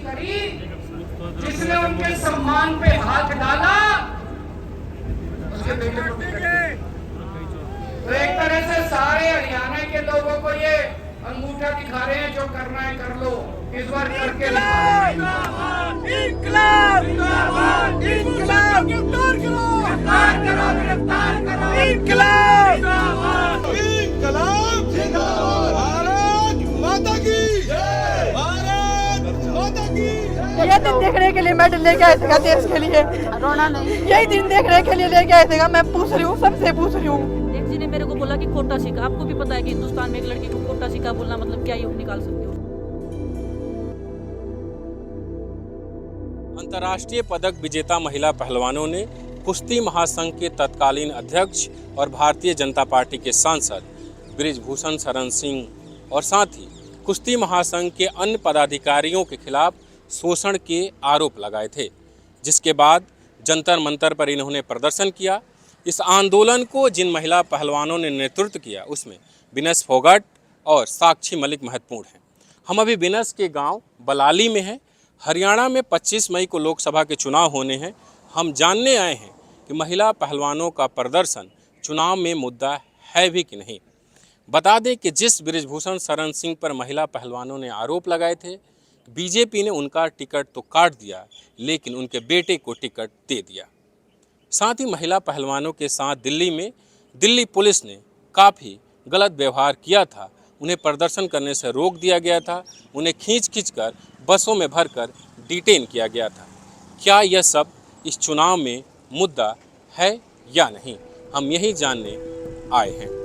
करी, जिसने उनके सम्मान पे हाथ डाला, उसके बेटे को टिकट दी। तो एक तरह से सारे हरियाणा के लोगों को ये अंगूठा दिखा रहे हैं, जो करना है कर लो, इस बार करके इंकलाब इंकलाब इंकलाब गिरफ्तार करो गिरफ्तार करो इंकलाब इंकलाब जिंदाबाद भारत माता की जय भारत माता की। ये दिन देखने के लिए मेडल लेके आए थे देश के लिए, रोना नहीं, यही दिन देखने के लिए लेके आए थे। मैं पूछ रही हूँ, सबसे पूछ रही हूँ। एक जी ने मेरे को बोला कि कोटा सिक्का, आपको भी पता है कि हिंदुस्तान में एक लड़की को कोटा सिक्का बोलना मतलब क्या योग निकाल सकते हो। अंतर्राष्ट्रीय पदक विजेता महिला पहलवानों ने कुश्ती महासंघ के तत्कालीन अध्यक्ष और भारतीय जनता पार्टी के सांसद बृजभूषण शरण सिंह और साथ ही कुश्ती महासंघ के अन्य पदाधिकारियों के खिलाफ शोषण के आरोप लगाए थे, जिसके बाद जंतर मंतर पर इन्होंने प्रदर्शन किया। इस आंदोलन को जिन महिला पहलवानों ने नेतृत्व किया उसमें विनस फोगाट और साक्षी मलिक महत्वपूर्ण हैं। हम अभी विनस के गांव बलाली में हैं। हरियाणा में 25 मई को लोकसभा के चुनाव होने हैं। हम जानने आए हैं कि महिला पहलवानों का प्रदर्शन चुनाव में मुद्दा है भी कि नहीं। बता दें कि जिस बृजभूषण शरण सिंह पर महिला पहलवानों ने आरोप लगाए थे, बीजेपी ने उनका टिकट तो काट दिया, लेकिन उनके बेटे को टिकट दे दिया। साथ ही महिला पहलवानों के साथ दिल्ली में दिल्ली पुलिस ने काफ़ी गलत व्यवहार किया था। उन्हें प्रदर्शन करने से रोक दिया गया था, उन्हें खींच कर बसों में भरकर डिटेन किया गया था। क्या यह सब इस चुनाव में मुद्दा है या नहीं, हम यही जानने आए हैं।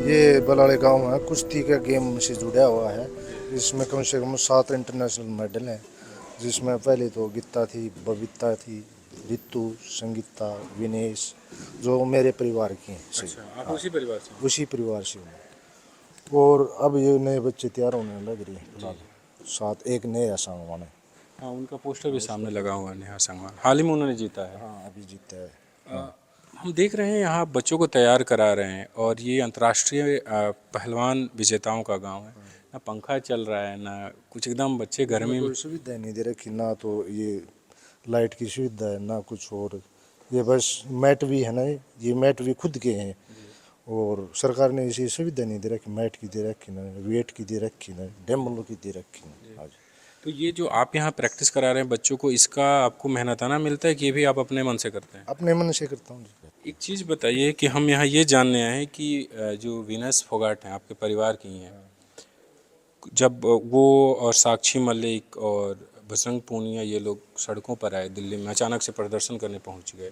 ये बलाले गांव है, कुश्ती का गेम से जुड़ा हुआ है। इसमें कम से कम 7 इंटरनेशनल मेडल हैं, जिसमें पहले तो गीता थी, बबीता थी, रितु, संगीता, विनेश, जो मेरे परिवार की हैं। अच्छा, आप उसी परिवार से? उसी परिवार से हूँ। और अब ये नए बच्चे तैयार होने लग रही है। साथ एक नया संगवान है। हाँ, उनका पोस्टर भी सामने लगा हुआ है। नेहा संगवान हाल ही में उन्होंने जीता है। हाँ, अभी जीता है। हम देख रहे हैं यहाँ बच्चों को तैयार करा रहे हैं और ये अंतर्राष्ट्रीय पहलवान विजेताओं का गांव है। ना पंखा चल रहा है, ना कुछ, एकदम बच्चे गर्मी में। कोई सुविधा नहीं दे रखी, ना तो ये लाइट की सुविधा है, ना कुछ और। ये बस मैट भी है ना, ये मैट भी खुद के हैं और सरकार ने इसी सुविधा नहीं दे रखी। मैट की दे रखी ना, वेट की दे रखी ना, डैमलो की दे रखी ना। आज तो ये जो आप यहाँ प्रैक्टिस करा रहे हैं बच्चों को, इसका आपको मेहनताना मिलता है कि ये भी आप अपने मन से करते हैं? अपने मन से करता हूँ। एक चीज़ बताइए कि हम यहाँ ये जानने आए हैं कि जो विनस फोगाट हैं आपके परिवार की हैं, जब वो और साक्षी मलिक और बजरंग पूनिया ये लोग सड़कों पर आए दिल्ली में, अचानक से प्रदर्शन करने पहुँच गए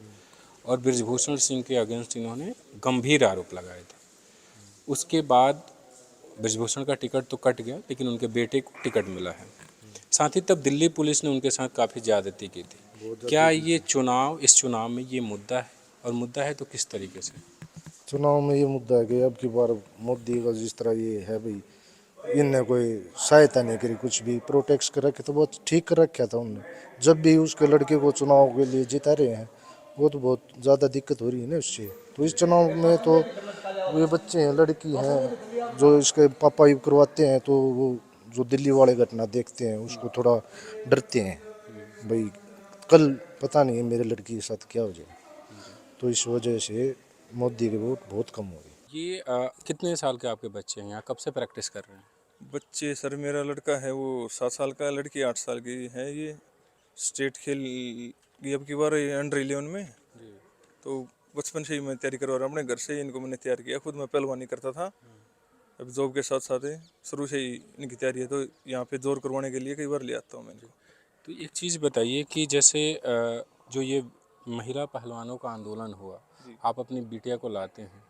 और बृजभूषण सिंह के अगेंस्ट इन्होंने गंभीर आरोप लगाए थे। उसके बाद बृजभूषण का टिकट तो कट गया, लेकिन उनके बेटे को टिकट मिला है। साथ ही तब दिल्ली पुलिस ने उनके साथ काफ़ी ज़्यादती की थी। क्या ये चुनाव, इस चुनाव में ये मुद्दा है, और मुद्दा है तो किस तरीके से? चुनाव में ये मुद्दा है कि अब की बार मोदी का जिस तरह ये है भाई, इनने कोई सहायता नहीं करी, कुछ भी प्रोटेक्ट कर रखे तो बहुत ठीक कर रखा था उनने। जब भी उसके लड़के को चुनाव के लिए जिता रहे हैं, वो तो बहुत ज़्यादा दिक्कत हो रही है ना उससे। तो इस चुनाव में तो ये बच्चे हैं, लड़की हैं, जो इसके पापा युग करवाते हैं, तो वो जो दिल्ली वाले घटना देखते हैं उसको थोड़ा डरते हैं भाई, कल पता नहीं है मेरे लड़की के साथ क्या हो जाए। तो इस वजह से मोदी के वोट बहुत कम हो गई। ये कितने साल के आपके बच्चे हैं, यहाँ कब से प्रैक्टिस कर रहे हैं? बच्चे सर, मेरा लड़का है वो 7 साल का, लड़की 8 साल की है। ये स्टेट खेल की अब की बार अंडर 11 में, तो बचपन से ही मैं तैयारी करवा रहा हूँ। अपने घर से ही इनको मैंने तैयार किया। खुद मैं पहलवानी करता था, अब जॉब के साथ साथ शुरू से ही इनकी तैयारी है, तो यहाँ पे जोर करवाने के लिए कई बार ले आता हूँ मैं इनको। तो एक चीज़ बताइए कि जैसे जो ये महिला पहलवानों का आंदोलन हुआ, आप अपनी बिटिया को लाते हैं,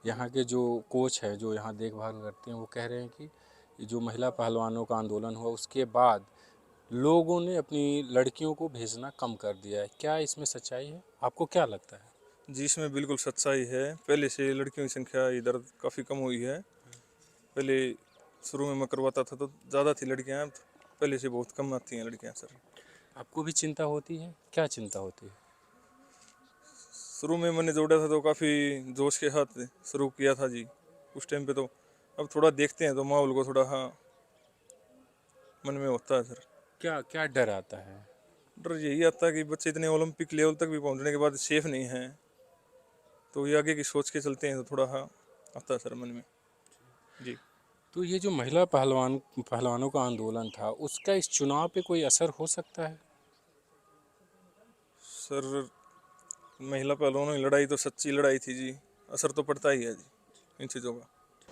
यहाँ के जो कोच है जो यहाँ देखभाल करते हैं, वो कह रहे हैं कि जो महिला पहलवानों का आंदोलन हुआ उसके बाद लोगों ने अपनी लड़कियों को भेजना कम कर दिया है। क्या इसमें सच्चाई है? आपको क्या लगता है? जी, इसमें बिल्कुल सच्चाई है। पहले से लड़कियों की संख्या इधर काफ़ी कम हुई है। पहले शुरू में मैं करवाता था तो ज़्यादा थी लड़कियाँ, पहले से बहुत कम आती हैं लड़कियाँ सर। आपको भी चिंता होती है? क्या चिंता होती है? शुरू में मैंने जोड़ा था तो काफ़ी जोश के साथ शुरू किया था जी उस टाइम पे। तो अब थोड़ा देखते हैं तो माहौल को थोड़ा हाँ मन में होता है सर। क्या क्या डर आता है? डर यही आता है कि बच्चे इतने ओलंपिक लेवल तक भी पहुंचने के बाद सेफ नहीं हैं, तो ये आगे की सोच के चलते हैं तो थोड़ा हाँ आता है सर मन में जी। तो ये जो महिला पहलवानों का आंदोलन था, उसका इस चुनाव पे कोई असर हो सकता है? सर महिला पहलवानों की लड़ाई तो सच्ची लड़ाई थी जी, असर तो पड़ता ही है जी इन चीज़ों का।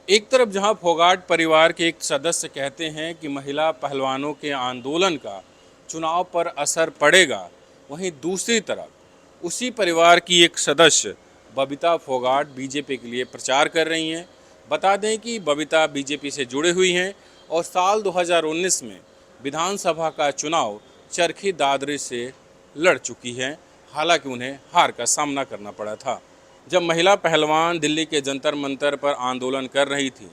एक तरफ जहां फोगाट परिवार के एक सदस्य कहते हैं कि महिला पहलवानों के आंदोलन का चुनाव पर असर पड़ेगा, वहीं दूसरी तरफ उसी परिवार की एक सदस्य बबीता फोगाट बीजेपी के लिए प्रचार कर रही हैं। बता दें कि बबीता बीजेपी से जुड़ी हुई हैं और साल 2019 में विधानसभा का चुनाव चरखी दादरी से लड़ चुकी हैं। हालांकि उन्हें हार का सामना करना पड़ा था। जब महिला पहलवान दिल्ली के जंतर मंतर पर आंदोलन कर रही थी,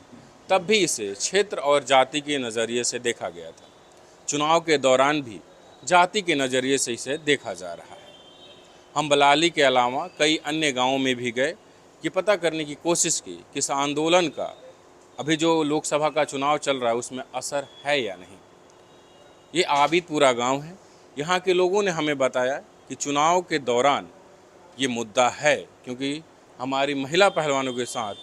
तब भी इसे क्षेत्र और जाति के नज़रिए से देखा गया था। चुनाव के दौरान भी जाति के नज़रिए से इसे देखा जा रहा है। हम बलाली के अलावा कई अन्य गांवों में भी गए कि पता करने की कोशिश की कि इस आंदोलन का अभी जो लोकसभा का चुनाव चल रहा है उसमें असर है या नहीं। ये आबिदपुरा गांव है। यहाँ के लोगों ने हमें बताया कि चुनाव के दौरान ये मुद्दा है, क्योंकि हमारी महिला पहलवानों के साथ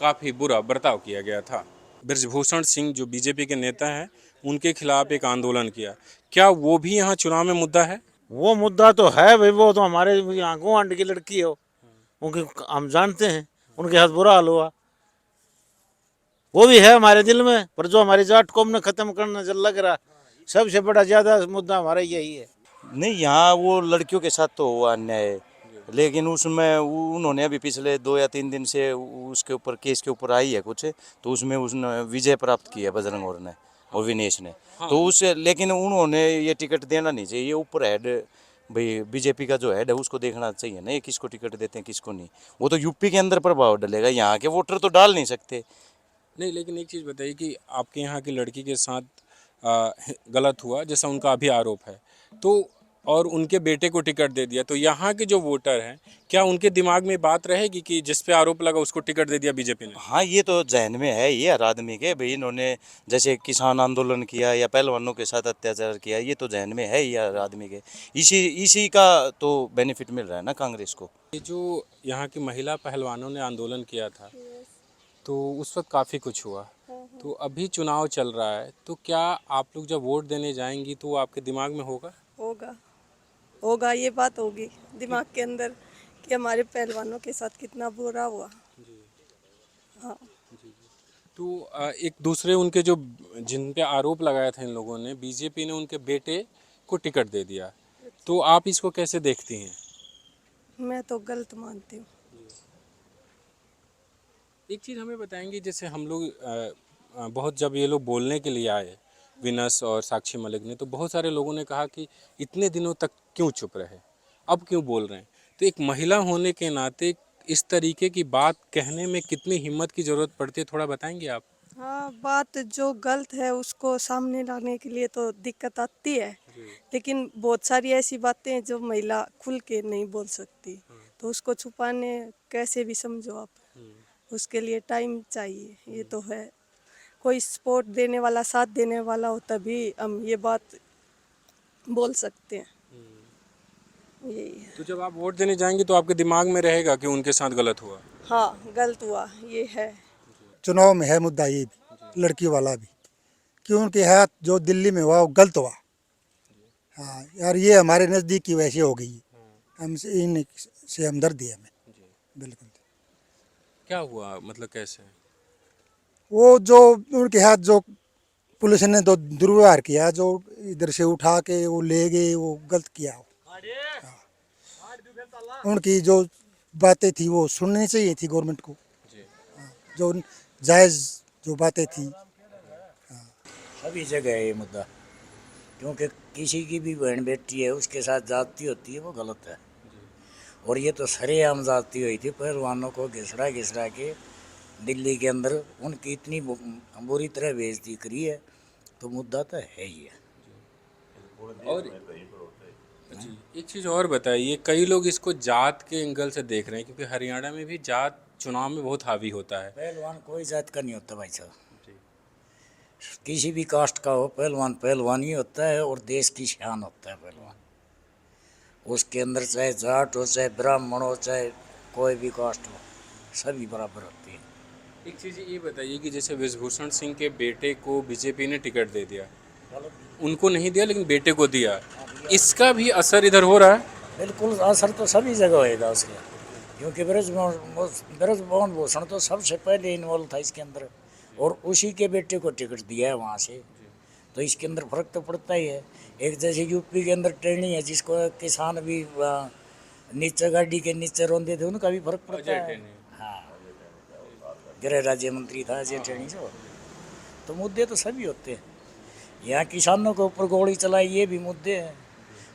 काफ़ी बुरा बर्ताव किया गया था। ब्रिजभूषण सिंह जो बीजेपी के नेता हैं, उनके खिलाफ एक आंदोलन किया। क्या वो भी यहाँ चुनाव में मुद्दा है? वो मुद्दा तो है भाई, वो तो हमारे यहाँ गोवांड की लड़की है, उनके हम जानते हैं, उनके साथ बुरा हाल हुआ, वो भी है हमारे दिल में। पर जो हमारी जाट कौम ने खत्म करना जल लग रहा, सबसे बड़ा ज्यादा मुद्दा हमारा यही है। नहीं, यहाँ वो लड़कियों के साथ तो हुआ अन्याय, लेकिन उसमें उन्होंने अभी पिछले 2 या 3 दिन से उसके ऊपर केस के ऊपर आई है कुछ, तो उसमें उसने विजय प्राप्त की है बजरंग और ने और विनेश ने। तो उससे लेकिन उन्होंने ये टिकट देना नहीं चाहिए। ये ऊपर हेड भाई बीजेपी का जो हेड है उसको देखना चाहिए ना, ये किसको टिकट देते हैं किसको नहीं। वो तो यूपी के अंदर प्रभाव डालेगा, यहाँ के वोटर तो डाल नहीं सकते। नहीं, लेकिन एक चीज़ बताइए कि आपके यहाँ की लड़की के साथ गलत हुआ जैसा उनका अभी आरोप है, तो और उनके बेटे को टिकट दे दिया, तो यहाँ के जो वोटर हैं क्या उनके दिमाग में बात रहेगी कि जिस पे आरोप लगा उसको टिकट दे दिया बीजेपी ने? हाँ, ये तो जहन में है ये हर आदमी के भाई, इन्होंने जैसे किसान आंदोलन किया या पहलवानों के साथ अत्याचार किया, ये तो जहन में है ही हर आदमी के। इसी का तो बेनिफिट मिल रहा है ना कांग्रेस को। ये जो यहाँ की महिला पहलवानों ने आंदोलन किया था, तो उस वक्त काफ़ी कुछ हुआ, तो अभी चुनाव चल रहा है, तो क्या आप लोग जब वोट देने जाएंगी तो आपके दिमाग में होगा ये बात होगी दिमाग के अंदर कि हमारे पहलवानों के साथ कितना बुरा हुआ। हाँ। तो एक दूसरे उनके जो जिन पे आरोप लगाया था इन लोगों ने, बीजेपी ने उनके बेटे को टिकट दे दिया, तो आप इसको कैसे देखती हैं? मैं तो गलत मानती हूँ। एक चीज़ हमें बताएंगे, जैसे हम लोग बहुत जब ये लोग बोलने के लिए आए, विनस और साक्षी मलिक ने, तो बहुत सारे लोगों ने कहा कि इतने दिनों तक क्यों चुप रहे, अब क्यों बोल रहे हैं। तो एक महिला होने के नाते इस तरीके की बात कहने में कितनी हिम्मत की ज़रूरत पड़ती है, थोड़ा बताएंगे आप? हाँ, बात जो गलत है उसको सामने लाने के लिए तो दिक्कत आती है, लेकिन बहुत सारी ऐसी बातें हैं जो महिला खुल के नहीं बोल सकती, तो उसको छुपाने कैसे भी समझो आप, उसके लिए टाइम चाहिए। ये तो है, कोई सपोर्ट देने वाला, साथ देने वाला हो तभी हम ये बात बोल सकते हैं। यही है। तो जब आप वोट देने जाएंगे तो आपके दिमाग में रहेगा कि उनके साथ गलत हुआ? हाँ, गलत हुआ, ये है। चुनाव में है मुद्दा ये भी, लड़की वाला भी, कि उनके हाथ जो दिल्ली में हुआ वो गलत हुआ। हाँ यार, ये हमारे नज़दीक की वैसे हो गई, हमसे इनसे हमदर्दी है हमें बिल्कुल। क्या हुआ, मतलब कैसे? वो जो उनके हाथ जो पुलिस ने तो दुर्व्यवहार किया, जो इधर से उठा के वो ले गए, वो गलत किया। हाँ। उनकी जो बातें थी वो सुननी चाहिए थी गवर्नमेंट को। हाँ। जो जायज़ जो बातें थी। हाँ। सभी जगह है ये मुद्दा, क्योंकि किसी की भी बहन बेटी है उसके साथ जाती होती है, वो गलत है। और ये तो सरेआम जाती हुई थी, पहलवानों को घिसरा के दिल्ली के अंदर उनकी इतनी बुरी तरह बेइज्जती करी है, तो मुद्दा तो है ही है। जी, एक चीज़ और बताइए, कई लोग इसको जात के एंगल से देख रहे हैं क्योंकि हरियाणा में भी जात चुनाव में बहुत हावी होता है। पहलवान कोई जात का नहीं होता भाई साहब, किसी भी कास्ट का हो, पहलवान पहलवान ही होता है और देश की शान होता है पहलवान। उसके अंदर चाहे जाट हो, चाहे ब्राह्मण हो, चाहे कोई भी कास्ट हो, सभी बराबर होती है। एक चीज़ ये बताइए कि जैसे विभूषण सिंह के बेटे को बीजेपी ने टिकट दे दिया, उनको नहीं दिया लेकिन बेटे को दिया, इसका भी असर इधर हो रहा है? बिल्कुल असर तो सभी जगह होएगा उसका, क्योंकि ब्रजमोहन भूषण तो सबसे पहले इन्वॉल्व था इसके अंदर और उसी के बेटे को टिकट दिया है वहाँ से, तो इसके अंदर फर्क तो पड़ता ही है। एक जैसे यूपी के अंदर ट्रेनिंग है जिसको किसान भी नीचे गाड़ी के नीचे रोंदे थे, उनका भी फर्क पड़ता है। हाँ, गृह राज्य मंत्री था अजय ट्रेनिंग से, तो मुद्दे तो सभी होते हैं। यहाँ किसानों के ऊपर गोली चलाई, ये भी मुद्दे हैं।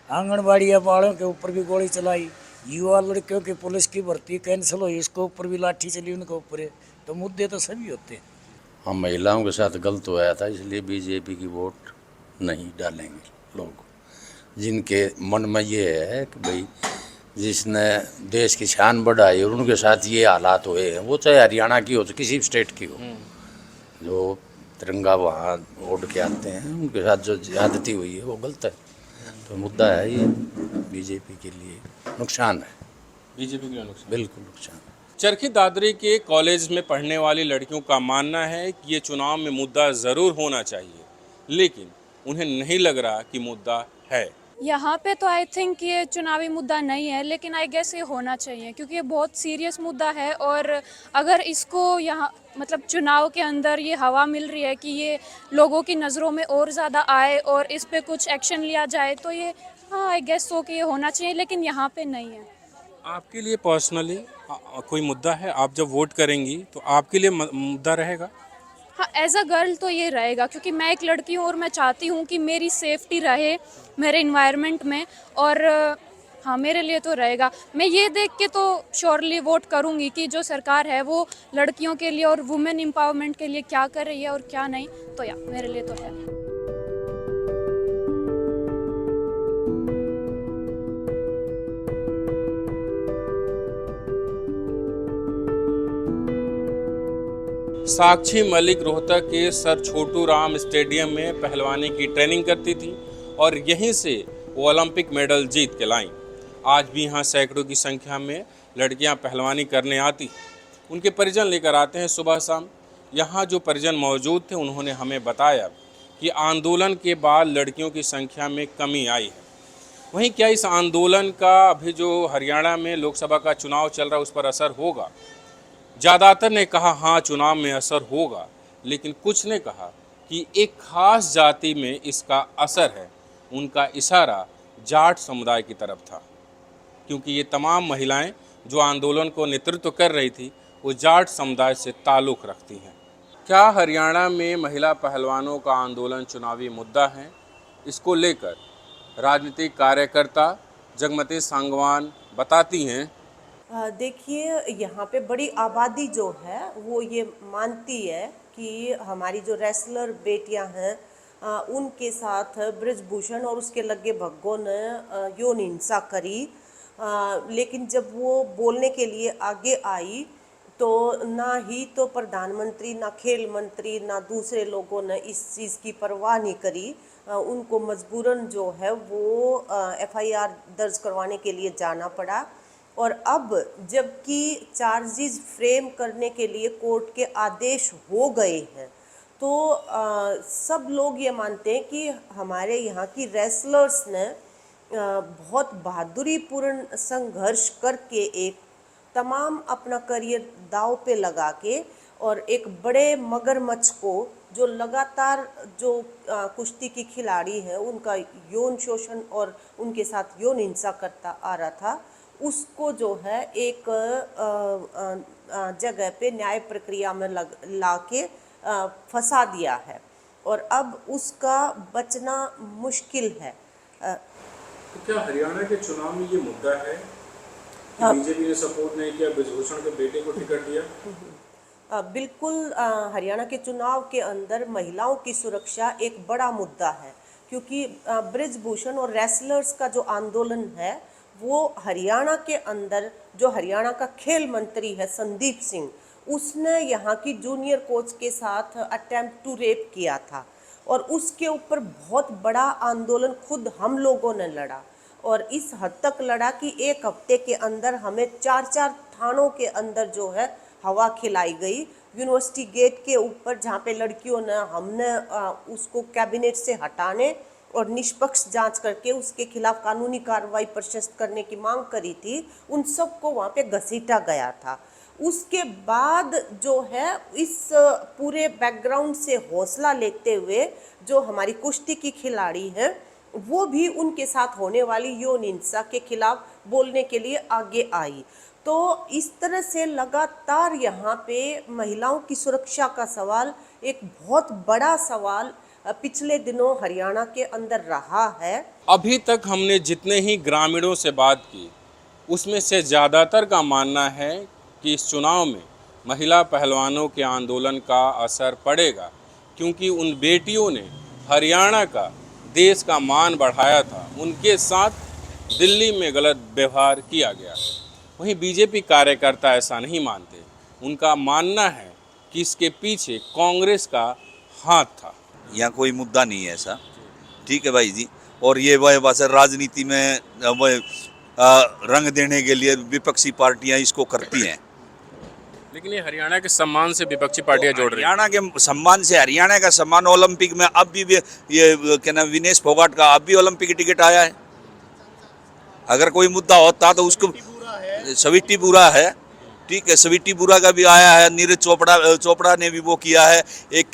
आंगनबाड़ी वालों के ऊपर भी गोली चलाई, युवा लड़कियों की पुलिस की भर्ती कैंसिल हुई, इसके ऊपर भी लाठी चली उनके ऊपर, तो मुद्दे तो सभी होते हैं। हम महिलाओं के साथ गलत होया था, इसलिए बीजेपी की वोट नहीं डालेंगे लोग। जिनके मन में ये है कि भाई जिसने देश की शान बढ़ाई और उनके साथ ये हालात हुए हैं, वो चाहे हरियाणा की हो तो किसी भी स्टेट की हो, जो तिरंगा वहाँ ओढ़ के आते हैं, उनके साथ जो ज्यादती हुई है वो गलत है। तो मुद्दा है ये बीजेपी के लिए नुकसान है। बीजेपी के लिए नुकसान? बिल्कुल नुकसान। चरखी दादरी के कॉलेज में पढ़ने वाली लड़कियों का मानना है कि ये चुनाव में मुद्दा ज़रूर होना चाहिए, लेकिन उन्हें नहीं लग रहा कि मुद्दा है। यहाँ पे तो आई थिंक ये चुनावी मुद्दा नहीं है, लेकिन आई गेस ये होना चाहिए क्योंकि ये बहुत सीरियस मुद्दा है। और अगर इसको यहाँ मतलब चुनाव के अंदर ये हवा मिल रही है कि ये लोगों की नज़रों में और ज़्यादा आए और इस पे कुछ एक्शन लिया जाए, तो ये हाँ आई गेस सो कि ये होना चाहिए, लेकिन यहाँ पे नहीं है। आपके लिए पर्सनली कोई मुद्दा है? आप जब वोट करेंगी तो आपके लिए मुद्दा रहेगा? हाँ, एज अ गर्ल तो ये रहेगा क्योंकि मैं एक लड़की हूँ और मैं चाहती हूँ कि मेरी सेफ्टी रहे मेरे इन्वायरमेंट में, और हाँ मेरे लिए तो रहेगा। मैं ये देख के तो श्योरली वोट करूँगी कि जो सरकार है वो लड़कियों के लिए और वुमेन एम्पावरमेंट के लिए क्या कर रही है और क्या नहीं, तो या मेरे लिए तो है। साक्षी मलिक रोहतक के सर छोटू राम स्टेडियम में पहलवानी की ट्रेनिंग करती थी और यहीं से वो ओलंपिक मेडल जीत के लाईं। आज भी यहाँ सैकड़ों की संख्या में लड़कियाँ पहलवानी करने आती, उनके परिजन लेकर आते हैं सुबह शाम। यहाँ जो परिजन मौजूद थे उन्होंने हमें बताया कि आंदोलन के बाद लड़कियों की संख्या में कमी आई है। वहीं क्या इस आंदोलन का अभी जो हरियाणा में लोकसभा का चुनाव चल रहा है उस पर असर होगा? ज़्यादातर ने कहा हाँ चुनाव में असर होगा, लेकिन कुछ ने कहा कि एक खास जाति में इसका असर है। उनका इशारा जाट समुदाय की तरफ था, क्योंकि ये तमाम महिलाएं जो आंदोलन को नेतृत्व कर रही थी वो जाट समुदाय से ताल्लुक़ रखती हैं। क्या हरियाणा में महिला पहलवानों का आंदोलन चुनावी मुद्दा है? इसको लेकर राजनीतिक कार्यकर्ता जगमती सांगवान बताती हैं। देखिए, यहाँ पे बड़ी आबादी जो है वो ये मानती है कि हमारी जो रेसलर बेटियां हैं उनके साथ ब्रजभूषण और उसके लगे भग्गों ने यौन हिंसा करी, लेकिन जब वो बोलने के लिए आगे आई तो ना ही तो प्रधानमंत्री, ना खेल मंत्री, ना दूसरे लोगों ने इस चीज़ की परवाह नहीं करी। उनको मजबूरन जो है वो FIR दर्ज करवाने के लिए जाना पड़ा। और अब जबकि चार्जेस फ्रेम करने के लिए कोर्ट के आदेश हो गए हैं, तो सब लोग ये मानते हैं कि हमारे यहाँ की रेसलर्स ने बहुत बहादुरीपूर्ण संघर्ष करके एक तमाम अपना करियर दांव पे लगा के और एक बड़े मगरमच्छ को जो लगातार जो कुश्ती की खिलाड़ी हैं उनका यौन शोषण और उनके साथ यौन हिंसा करता आ रहा था, उसको जो है एक जगह पे न्याय प्रक्रिया में ला के फंसा दिया है और अब उसका बचना मुश्किल है। तो क्या हरियाणा के चुनाव में ये मुद्दा है कि बीजेपी ने सपोर्ट नहीं किया, ब्रजभूषण के बेटे को टिकट दिया? बिल्कुल, हरियाणा के चुनाव के अंदर महिलाओं की सुरक्षा एक बड़ा मुद्दा है, क्योंकि ब्रिजभूषण और रेसलर्स का जो आंदोलन है वो हरियाणा के अंदर, जो हरियाणा का खेल मंत्री है संदीप सिंह, उसने यहाँ की जूनियर कोच के साथ अटेम्प्ट टू रेप किया था और उसके ऊपर बहुत बड़ा आंदोलन खुद हम लोगों ने लड़ा और इस हद तक लड़ा कि एक हफ्ते के अंदर हमें 4-4 थानों के अंदर जो है हवा खिलाई गई। यूनिवर्सिटी गेट के ऊपर जहाँ पे लड़कियों ने हमने उसको कैबिनेट से हटाने और निष्पक्ष जांच करके उसके खिलाफ कानूनी कार्रवाई प्रशस्त करने की मांग करी थी, उन सबको वहाँ पे घसीटा गया था। उसके बाद जो है इस पूरे बैकग्राउंड से हौसला लेते हुए जो हमारी कुश्ती की खिलाड़ी हैं वो भी उनके साथ होने वाली यौन हिंसा के खिलाफ बोलने के लिए आगे आई। तो इस तरह से लगातार यहाँ पे महिलाओं की सुरक्षा का सवाल एक बहुत बड़ा सवाल पिछले दिनों हरियाणा के अंदर रहा है। अभी तक हमने जितने ही ग्रामीणों से बात की उसमें से ज़्यादातर का मानना है कि इस चुनाव में महिला पहलवानों के आंदोलन का असर पड़ेगा, क्योंकि उन बेटियों ने हरियाणा का, देश का मान बढ़ाया था, उनके साथ दिल्ली में गलत व्यवहार किया गया। वहीं बीजेपी कार्यकर्ता ऐसा नहीं मानते, उनका मानना है कि इसके पीछे कांग्रेस का हाथ था। यहाँ कोई मुद्दा नहीं है ऐसा, ठीक है भाई जी। और ये वह बस राजनीति में रंग देने के लिए विपक्षी पार्टियां इसको करती हैं, लेकिन ये हरियाणा के सम्मान से विपक्षी पार्टियां जोड़ रही हैं। हरियाणा के सम्मान से, हरियाणा का सम्मान ओलंपिक में अब भी ये क्या नाम, विनेश फोगाट का अब भी ओलंपिक की टिकट आया है। अगर कोई मुद्दा होता तो उसको सविट्टी बुरा है, ठीक है, सविट्टी बुरा का भी आया है। नीरज चोपड़ा ने भी वो किया है। एक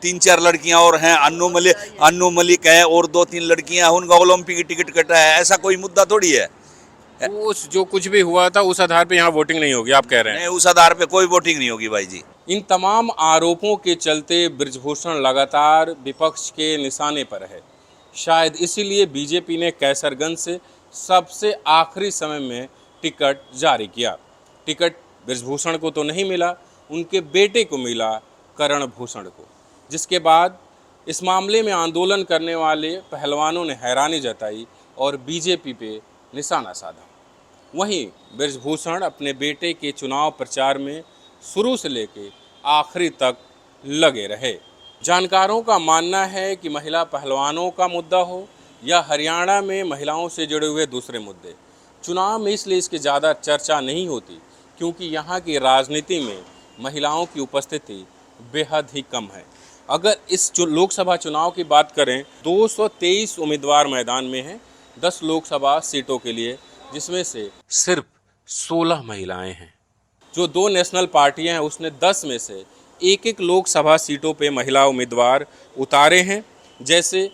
3-4 लड़कियां और हैं, अन्नू मलिक है और 2-3 लड़कियां, उनका ओलंपिक की टिकट कटा है। ऐसा कोई मुद्दा थोड़ी है। उस जो कुछ भी हुआ था उस आधार पे यहाँ वोटिंग नहीं होगी, आप कह रहे हैं? नहीं, उस आधार पे कोई वोटिंग नहीं होगी भाई जी। इन तमाम आरोपों के चलते ब्रिजभूषण लगातार विपक्ष के निशाने पर है। शायद इसीलिए बीजेपी ने कैसरगंज से सबसे आखिरी समय में टिकट जारी किया। टिकट ब्रिजभूषण को तो नहीं मिला, उनके बेटे को मिला, करण भूषण को, जिसके बाद इस मामले में आंदोलन करने वाले पहलवानों ने हैरानी जताई और बीजेपी पे निशाना साधा। वहीं ब्रिजभूषण अपने बेटे के चुनाव प्रचार में शुरू से लेकर आखिरी तक लगे रहे। जानकारों का मानना है कि महिला पहलवानों का मुद्दा हो या हरियाणा में महिलाओं से जुड़े हुए दूसरे मुद्दे, चुनाव में इसलिए इसकी ज़्यादा चर्चा नहीं होती क्योंकि यहाँ की राजनीति में महिलाओं की उपस्थिति बेहद ही कम है। अगर इस लोकसभा चुनाव की बात करें, 223 उम्मीदवार मैदान में हैं 10 लोकसभा सीटों के लिए, जिसमें से सिर्फ 16 महिलाएं हैं। जो 2 नेशनल पार्टियां हैं उसने 10 में से एक लोकसभा सीटों पे महिला उम्मीदवार उतारे हैं। जैसे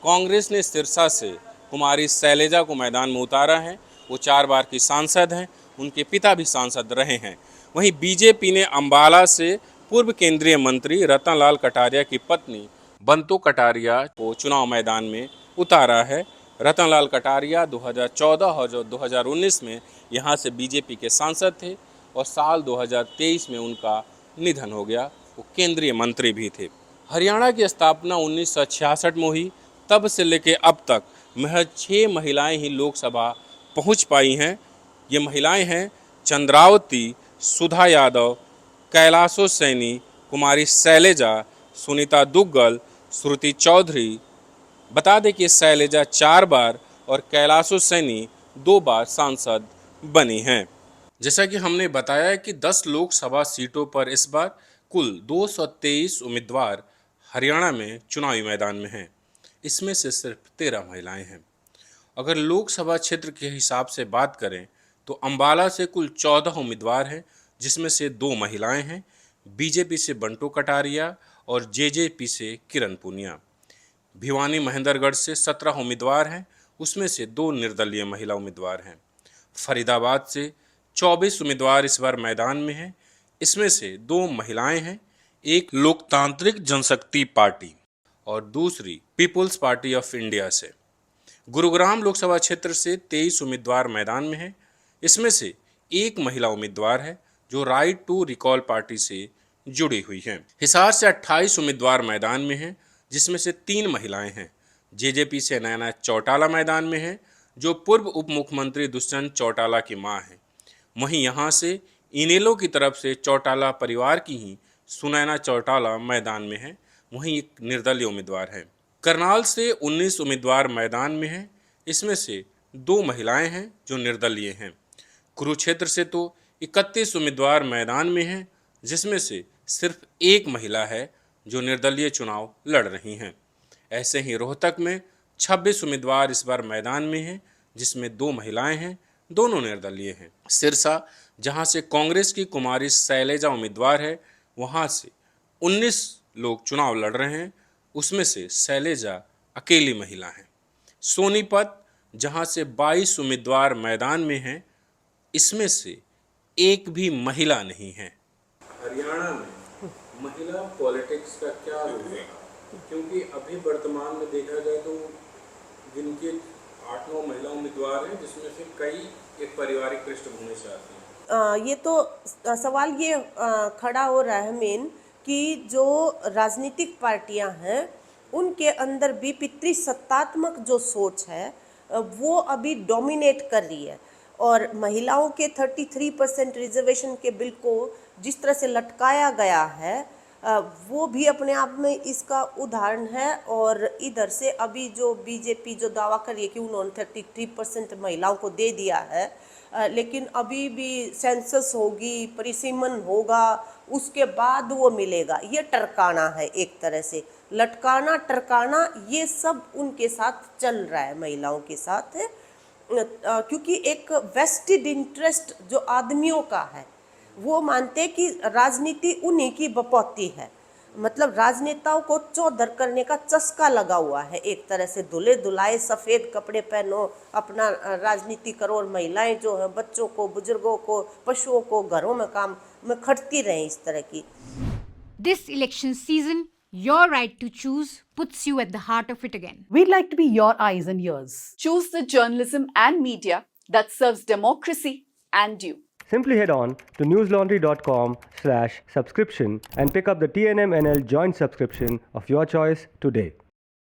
कांग्रेस ने सिरसा से कुमारी शैलेजा को मैदान में उतारा है, वो 4 बार की सांसद हैं, उनके पिता भी सांसद रहे हैं। वहीं बीजेपी ने अंबाला से पूर्व केंद्रीय मंत्री रतनलाल कटारिया की पत्नी बंतो कटारिया को चुनाव मैदान में उतारा है। रतनलाल कटारिया 2014 और 2019 में यहाँ से बीजेपी के सांसद थे और साल 2023 में उनका निधन हो गया। वो केंद्रीय मंत्री भी थे। हरियाणा की स्थापना 1966 में हुई, तब से लेकर अब तक महज 6 महिलाएं ही लोकसभा पहुंच पाई हैं। ये महिलाएं हैं चंद्रावती, सुधा यादव, कैलाशो सैनी, कुमारी शैलेजा, सुनीता दुग्गल, श्रुति चौधरी। बता दें कि शैलेजा 4 बार और कैलाशो सैनी 2 बार सांसद बनी हैं। जैसा कि हमने बताया कि 10 लोकसभा सीटों पर इस बार कुल 223 उम्मीदवार हरियाणा में चुनावी मैदान में हैं। इसमें से सिर्फ 13 महिलाएं हैं। अगर लोकसभा क्षेत्र के हिसाब से बात करें तो अंबाला से कुल 14 उम्मीदवार हैं, जिसमें से 2 महिलाएं हैं। बीजेपी से बंटो कटारिया और जेजेपी से किरण पूनिया। भिवानी महेंद्रगढ़ से 17 उम्मीदवार हैं, उसमें से 2 निर्दलीय महिला उम्मीदवार हैं। फरीदाबाद से 24 उम्मीदवार इस बार मैदान में हैं, इसमें से 2 महिलाएं हैं, एक लोकतांत्रिक जनशक्ति पार्टी और दूसरी पीपुल्स पार्टी ऑफ इंडिया से। गुरुग्राम लोकसभा क्षेत्र से 23 उम्मीदवार मैदान में हैं, इसमें से 1 महिला उम्मीदवार है जो राइट टू रिकॉल पार्टी से जुड़ी हुई हैं। हिसार से 28 उम्मीदवार मैदान में हैं, जिसमें से 3 महिलाएं हैं। जेजेपी से नैना चौटाला मैदान में है, जो पूर्व उप मुख्यमंत्री दुष्यंत चौटाला की मां है। वहीं यहां से इनेलो की तरफ से चौटाला परिवार की ही सुनैना चौटाला मैदान में है। वहीं एक निर्दलीय उम्मीदवार है। करनाल से 19 उम्मीदवार मैदान में हैं। इसमें से 2 महिलाएं हैं जो निर्दलीय हैं। कुरुक्षेत्र से तो 31 उम्मीदवार मैदान में हैं, जिसमें से सिर्फ 1 महिला है जो निर्दलीय चुनाव लड़ रही हैं। ऐसे ही रोहतक में 26 उम्मीदवार इस बार मैदान में हैं, जिसमें 2 महिलाएं हैं, दोनों निर्दलीय हैं। सिरसा, जहां से कांग्रेस की कुमारी शैलेजा उम्मीदवार है, वहां से 19 लोग चुनाव लड़ रहे हैं, उसमें से शैलेजा अकेली महिला हैं। सोनीपत, जहां से 22 उम्मीदवार मैदान में हैं, इसमें से 1 भी महिला नहीं है। हरियाणा में महिला पॉलिटिक्स का क्या रोल है? क्योंकि अभी वर्तमान में देखा जाए तो जिनके 8-9 महिला उम्मीदवार हैं, जिसमें से कई एक पारिवारिक पृष्ठभूमि से आती हैं। ये तो सवाल ये खड़ा हो रहा है मेन कि जो राजनीतिक पार्टियां हैं उनके अंदर भी पितृसत्तात्मक जो सोच है वो अभी डोमिनेट कर रही है, और महिलाओं के 33% रिजर्वेशन के बिल को जिस तरह से लटकाया गया है वो भी अपने आप में इसका उदाहरण है। और इधर से अभी जो बीजेपी जो दावा कर रही है कि उन्होंने 33% महिलाओं को दे दिया है, लेकिन अभी भी सेंसस होगी, परिसीमन होगा, उसके बाद वो मिलेगा। ये टरकाना है, एक तरह से लटकाना टरकाना, ये सब उनके साथ चल रहा है, महिलाओं के साथ है, क्योंकि एक वेस्टेड इंटरेस्ट जो आदमियों का है, वो मानते कि राजनीति उन्हीं की बपौती है। मतलब राजनेताओं को चौधर करने का चस्का लगा हुआ है, एक तरह से धुले धुलाए सफ़ेद कपड़े पहनो, अपना राजनीति करो, और महिलाएं जो है बच्चों को, बुजुर्गों को, पशुओं को घरों में काम में खटती रहें, इस तरह की। This election season, your right to choose puts you at the heart of it again. We'd like to be your eyes and ears. Choose the journalism and media that serves democracy and you. Simply head on to newslaundry.com/subscription and pick up the TNMNL joint subscription of your choice today.